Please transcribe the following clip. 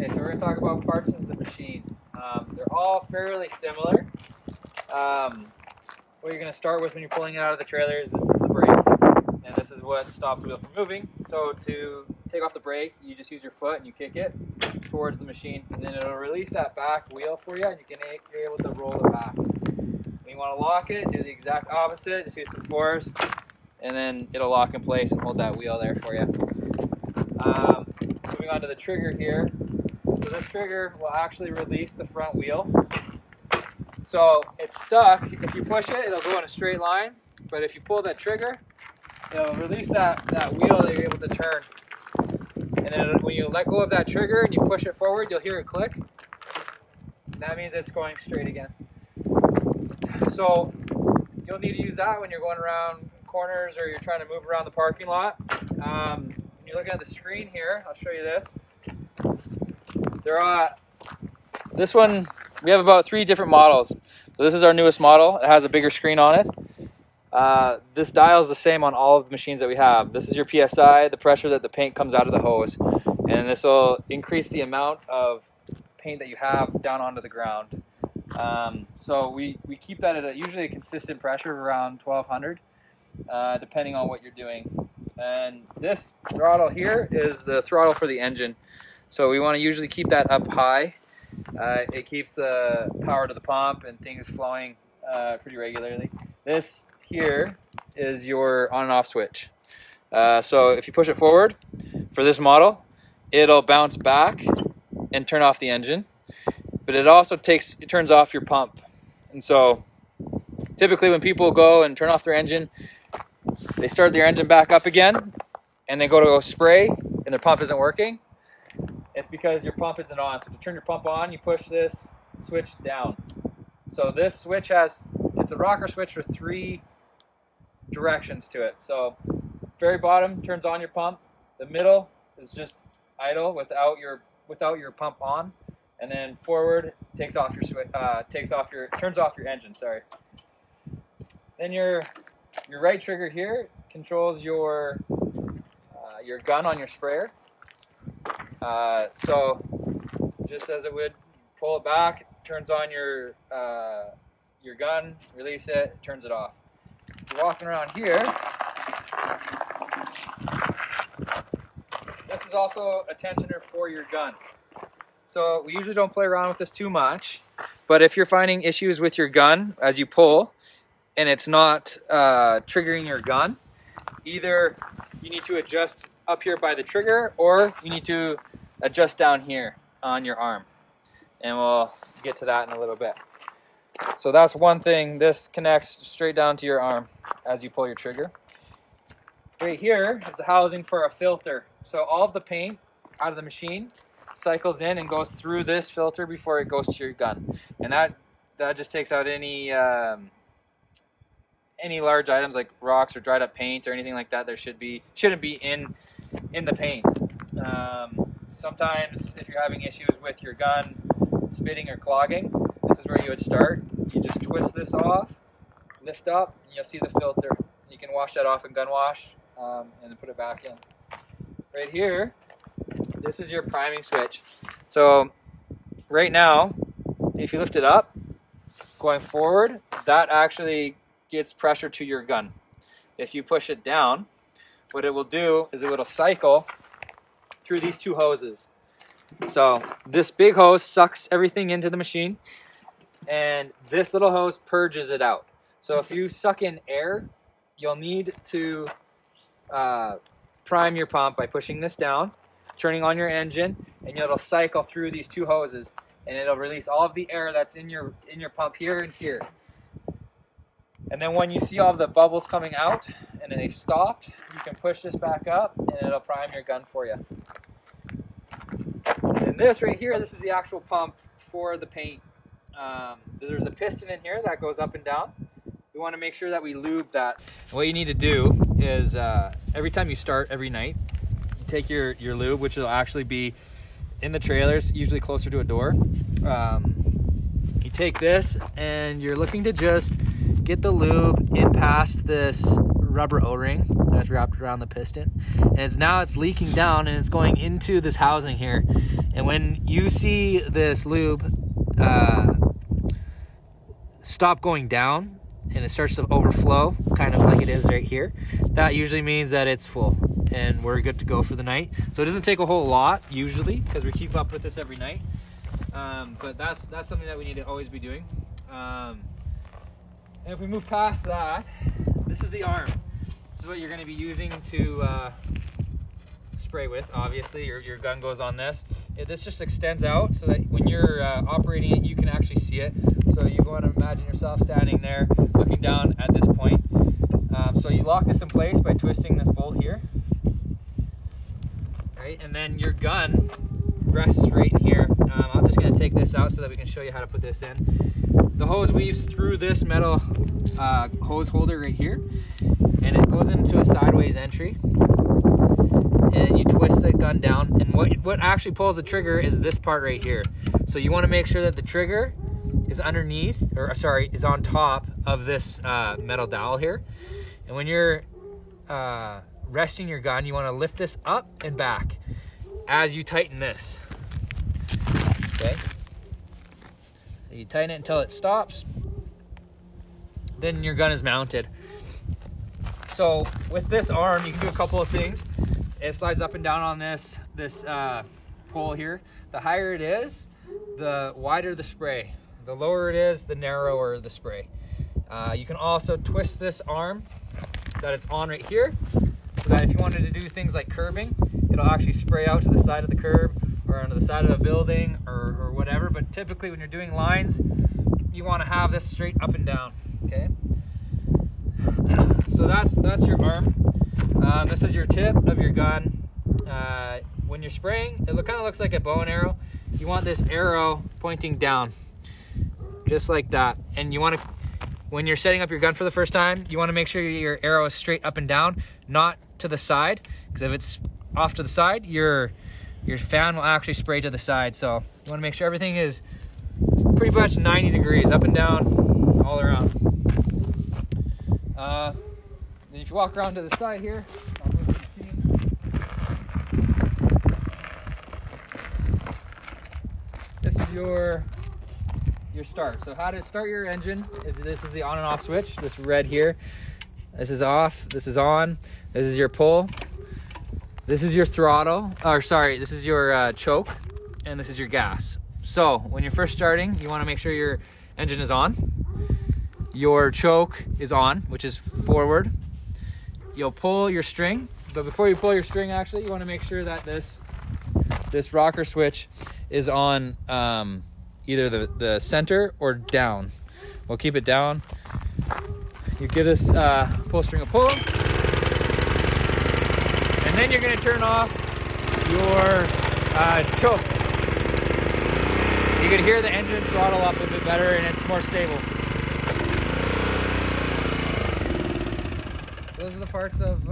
Okay, so we're going to talk about parts of the machine. They're all fairly similar. What you're going to start with when you're pulling it out of the trailer is this is the brake, and this is what stops the wheel from moving. So to take off the brake, you just use your foot and you kick it towards the machine, and then it'll release that back wheel for you, and you're able to roll it back. When you want to lock it, do the exact opposite. Just use some force, and then it'll lock in place and hold that wheel there for you. Moving on to the trigger here. So this trigger will actually release the front wheel. So it's stuck. If you push it, it'll go in a straight line. But if you pull that trigger, it'll release that wheel that you're able to turn. And then when you let go of that trigger and you push it forward, you'll hear it click. That means it's going straight again. So you'll need to use that when you're going around corners or you're trying to move around the parking lot. When you're looking at the screen here, I'll show you this. This one, we have about 3 different models. So this is our newest model. It has a bigger screen on it. This dial is the same on all of the machines that we have. This is your PSI, the pressure that the paint comes out of the hose. And this will increase the amount of paint that you have down onto the ground. So we keep that at usually a consistent pressure of around 1200, depending on what you're doing. And this throttle here is the throttle for the engine. So we want to usually keep that up high. It keeps the power to the pump and things flowing pretty regularly. This here is your on and off switch. So if you push it forward for this model, it'll bounce back and turn off the engine. But it also turns off your pump. And so typically when people go and turn off their engine, they start their engine back up again and they go spray and their pump isn't working. It's because your pump isn't on. So to turn your pump on, you push this switch down. So this switch it's a rocker switch with 3 directions to it. So very bottom turns on your pump. The middle is just idle without your pump on. And then forward turns off your engine, sorry. Then your right trigger here controls your gun on your sprayer. So just as it would, pull it back, it turns on your gun, release it, turns it off. If you're walking around here, this is also a tensioner for your gun. So we usually don't play around with this too much, but if you're finding issues with your gun as you pull and it's not triggering your gun, either you need to adjust up here by the trigger or you need to adjust down here on your arm. And we'll get to that in a little bit. So that's one thing. This connects straight down to your arm as you pull your trigger. Right here is the housing for a filter. So all of the paint out of the machine cycles in and goes through this filter before it goes to your gun. And that just takes out any large items like rocks or dried up paint or anything like that. Shouldn't be in the paint. Sometimes if you're having issues with your gun spitting or clogging, this is where you would start. You just twist this off, lift up, and you'll see the filter. You can wash that off in gun wash and then put it back in. Right here, this is your priming switch. So right now, if you lift it up, going forward, that actually gets pressure to your gun. If you push it down, what it will do is it will cycle through these 2 hoses. So this big hose sucks everything into the machine, and this little hose purges it out. So if you suck in air, you'll need to prime your pump by pushing this down, turning on your engine, and it'll cycle through these 2 hoses, and it'll release all of the air that's in your pump here and here. And then when you see all the bubbles coming out and they've stopped, you can push this back up and it'll prime your gun for you. And this right here, this is the actual pump for the paint. There's a piston in here that goes up and down. We want to make sure that we lube that. And what you need to do is every time you start every night, you take your lube, which will actually be in the trailers, usually closer to a door. You take this and you're looking to just get the lube in past this rubber O-ring that's wrapped around the piston, and it's leaking down and it's going into this housing here. And when you see this lube stop going down and it starts to overflow, kind of like it is right here, that usually means that it's full and we're good to go for the night. So it doesn't take a whole lot usually, because we keep up with this every night. But that's something that we need to always be doing. And if we move past that, this is the arm. This is what you're going to be using to spray with. Obviously, your gun goes on this. This just extends out so that when you're operating it, you can actually see it. So you want to imagine yourself standing there, looking down at this point. So you lock this in place by twisting this bolt here, right? And then your gun rests right in here. I'm just going to take this out so that we can show you how to put this in. The hose weaves through this metal hose holder right here, and it goes into a sideways entry, and you twist the gun down, and what actually pulls the trigger is this part right here. So you want to make sure that the trigger is underneath, or sorry, is on top of this metal dowel here. And when you're resting your gun, you want to lift this up and back as you tighten this. Okay, so you tighten it until it stops, then your gun is mounted. So with this arm, you can do a couple of things. It slides up and down on this pole here. The higher it is, the wider the spray. The lower it is, the narrower the spray. You can also twist this arm that it's on right here, so that if you wanted to do things like curbing, it'll actually spray out to the side of the curb or onto the side of a building or whatever. But typically when you're doing lines, you want to have this straight up and down, okay? So that's your arm. This is your tip of your gun. When you're spraying, it kind of looks like a bow and arrow. You want this arrow pointing down, just like that. And you want to, when you're setting up your gun for the first time, you want to make sure your arrow is straight up and down, not to the side, because if it's off to the side, your fan will actually spray to the side. So you want to make sure everything is pretty much 90 degrees up and down all around. Then if you walk around to the side here, I'll move the machine. This is your start. So how to start your engine is this is the on and off switch. This red here. This is off. This is on. This is your pull. This is your throttle. Or sorry, this is your choke, and this is your gas. So when you're first starting, you want to make sure your engine is on. Your choke is on, which is forward. You'll pull your string, but before you pull your string, actually, you want to make sure that this rocker switch is on either the center or down. We'll keep it down. You give this pull string a pull, and then you're going to turn off your choke. You can hear the engine throttle up a bit better, and it's more stable. Those are the parts of